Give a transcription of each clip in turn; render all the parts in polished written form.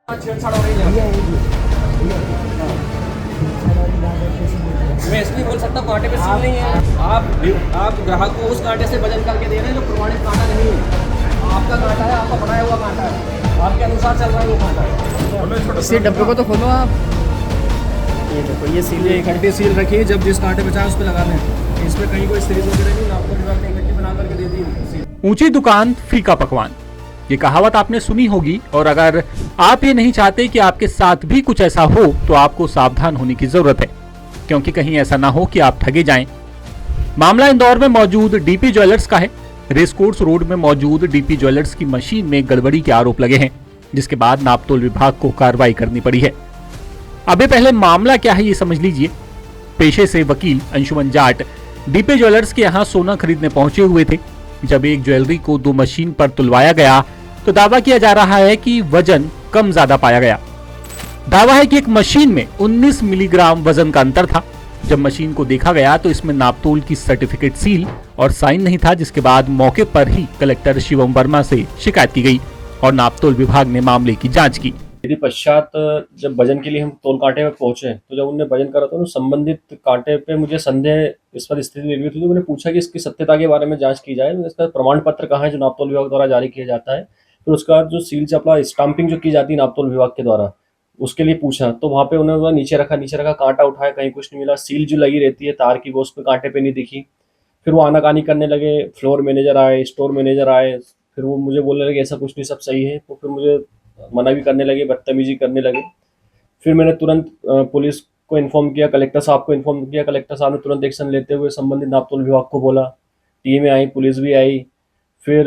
छेड़छाड़ हो रही है। मैं इसलिए बोल सकता हूँ कांटे पे सील नहीं है। आप ग्राहक को उस कांटे से वजन करके दे रहे हैं जो प्रमाणित कांटा नहीं है। आपका कांटा है, आपका बनाया हुआ कांटा है, आपके अनुसार चल रहा है वो कांटा। इसी डब्बे को तो खोलो आप। ये देखो ये सील ये इकट्ठी सील रखी है, जब जिस कांटे पे चाहे उस पर लगाने हैं। इसमें कहीं कोई सीरीज वगैरह नहीं, आपको विभाग ने इकट्ठी बना करके दे दी। ऊंची दुकान फीका पकवान, ये कहावत आपने सुनी होगी। और अगर आप ये नहीं चाहते कि आपके साथ भी कुछ ऐसा हो तो आपको सावधान होने की जरूरत है, क्योंकि कहीं ऐसा ना हो कि आप ठगे जाएं। मामला इंदौर में मौजूद डीपी ज्वेलर्स का है। रेसकोर्स रोड में मौजूद डीपी ज्वेलर्स की मशीन में गड़बड़ी के आरोप लगे हैं, जिसके बाद नापतोल विभाग को कार्रवाई करनी पड़ी है। अबे पहले मामला क्या है ये समझ लीजिए। पेशे से वकील अंशुमन जाट डीपी ज्वेलर्स के यहाँ सोना खरीदने पहुंचे हुए थे। जब एक ज्वेलरी को दो मशीन पर तुलवाया गया तो दावा किया जा रहा है कि वजन कम ज्यादा पाया गया। दावा है कि एक मशीन में 19 मिलीग्राम वजन का अंतर था। जब मशीन को देखा गया तो इसमें नापतोल की सर्टिफिकेट सील और साइन नहीं था, जिसके बाद मौके पर ही कलेक्टर शिवम वर्मा से शिकायत की गई और नापतोल विभाग ने मामले की जांच की। यदि पश्चात जब वजन के लिए हम तोल कांटे में पहुंचे तो जब उनने वजन करा तो संबंधित कांटे पे मुझे संदेह इस पर स्थिति निर्मित हुई। तो मैंने पूछा कि इसकी सत्यता के बारे में जांच की जाए, इसका प्रमाण पत्र कहाँ है जो नापतोल विभाग द्वारा जारी किया जाता है। फिर उसका जो सील चपला स्टाम्पिंग जो की जाती है नापतोल विभाग के द्वारा, उसके लिए पूछा तो वहाँ पे उन्होंने नीचे रखा, कांटा उठाया, कहीं कुछ नहीं मिला। सील जो लगी रहती है तार की वो उस पर कांटे पे नहीं दिखी। फिर वो आनाकानी करने लगे, फ्लोर मैनेजर आए, स्टोर मैनेजर आए, फिर वो मुझे बोलने लगे ऐसा कुछ नहीं, सब सही है। तो फिर मुझे मना भी करने लगे, बदतमीजी करने लगे। फिर मैंने तुरंत पुलिस को इन्फॉर्म किया, कलेक्टर साहब को इन्फॉर्म किया। कलेक्टर साहब ने तुरंत एक्शन लेते हुए संबंधित नापतोल विभाग को बोला। टीमें आई, पुलिस भी आई। फिर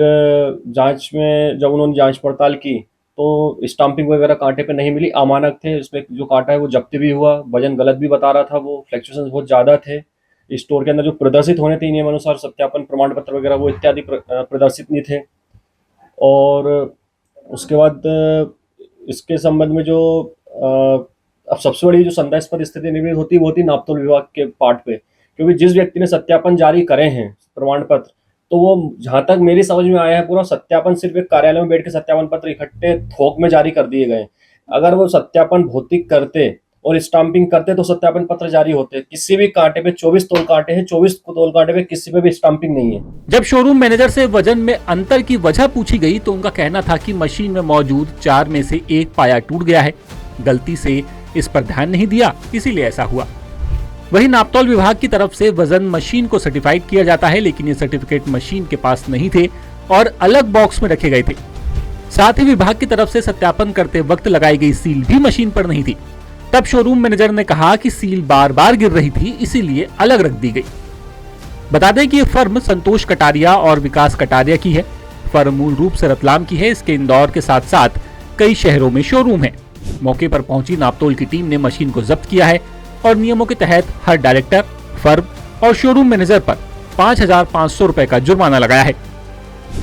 जांच में जब उन्होंने जांच पड़ताल की तो स्टाम्पिंग वगैरह कांटे पे नहीं मिली, अमानक थे। इसमें जो कांटा है वो जब्त भी हुआ, वजन गलत भी बता रहा था, वो फ्लैक्चुएशन बहुत ज़्यादा थे। स्टोर के अंदर जो प्रदर्शित होने थे नियमानुसार सत्यापन प्रमाण पत्र वगैरह वो इत्यादि प्रदर्शित नहीं थे। और उसके बाद इसके संबंध में जो अब सबसे बड़ी जो संदेहास्पद स्थिति निर्मित होती है वो होती नापतोल विभाग के पार्ट पे, क्योंकि जिस व्यक्ति ने सत्यापन जारी करे हैं प्रमाण पत्र, तो वो जहाँ तक मेरी समझ में आया है पूरा सत्यापन सिर्फ एक कार्यालय में बैठ के सत्यापन पत्र इकट्ठे थोक में जारी कर दिए गए। अगर वो सत्यापन भौतिक करते और स्टाम्पिंग करते तो सत्यापन पत्र जारी होते। किसी भी कांटे पे 24 तोल कांटे हैं, 24 तोल कांटे पे किसी पे भी स्टाम्पिंग नहीं है। जब शोरूम मैनेजर से वजन में अंतर की वजह पूछी गई तो उनका कहना था कि मशीन में मौजूद 4 में से एक पाया टूट गया है, गलती से इस पर ध्यान नहीं दिया, इसीलिए ऐसा हुआ। वहीं नापतोल विभाग की तरफ से वजन मशीन को सर्टिफाइड किया जाता है, लेकिन ये सर्टिफिकेट मशीन के पास नहीं थे और अलग बॉक्स में रखे गए थे। साथ ही विभाग की तरफ से सत्यापन करते वक्त लगाई गई सील भी मशीन पर नहीं थी। तब शोरूम मैनेजर ने कहा कि सील बार बार गिर रही थी, इसीलिए अलग रख दी गई। बता दें कि ये फर्म संतोष कटारिया और विकास कटारिया की है। फर्म मूल रूप से रतलाम की है। इसके इंदौर के साथ साथ कई शहरों में शोरूम है। मौके पर पहुंची नापतोल की टीम ने मशीन को जब्त किया है और नियमों के तहत हर डायरेक्टर, फर्म और शोरूम मैनेजर पर 5,500 रुपए का जुर्माना लगाया है।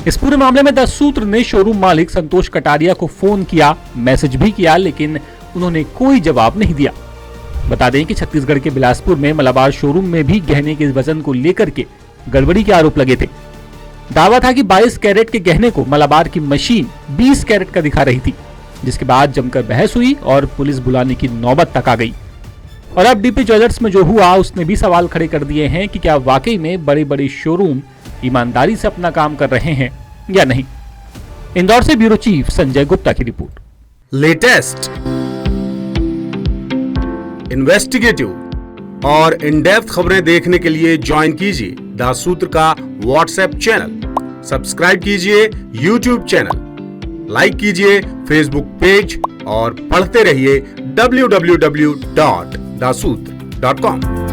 इस पूरे मामले में 10 सूत्र ने शोरूम मालिक संतोष कटारिया को फोन किया, मैसेज भी किया, लेकिन उन्होंने कोई जवाब नहीं दिया। बता दें कि छत्तीसगढ़ के बिलासपुर में मलाबार शोरूम में भी गहने के वजन को लेकर के गड़बड़ी के आरोप लगे थे। दावा था कि 22 कैरेट के गहने को मलाबार की मशीन 20 कैरेट का दिखा रही थी, जिसके बाद जमकर बहस हुई और पुलिस बुलाने की नौबत तक आ गई। और अब डीपी ज्वेलर्स में जो हुआ उसने भी सवाल खड़े कर दिए हैं कि क्या वाकई में बड़े बड़े शोरूम ईमानदारी से अपना काम कर रहे हैं या नहीं। इंदौर से ब्यूरो चीफ संजय गुप्ता की रिपोर्ट। लेटेस्ट, इन्वेस्टिगेटिव और इन डेप्थ खबरें देखने के लिए ज्वाइन कीजिए द सूत्र का व्हाट्सएप चैनल, सब्सक्राइब कीजिए यूट्यूब चैनल, लाइक कीजिए फेसबुक पेज और पढ़ते रहिए www.daसूत्र.com।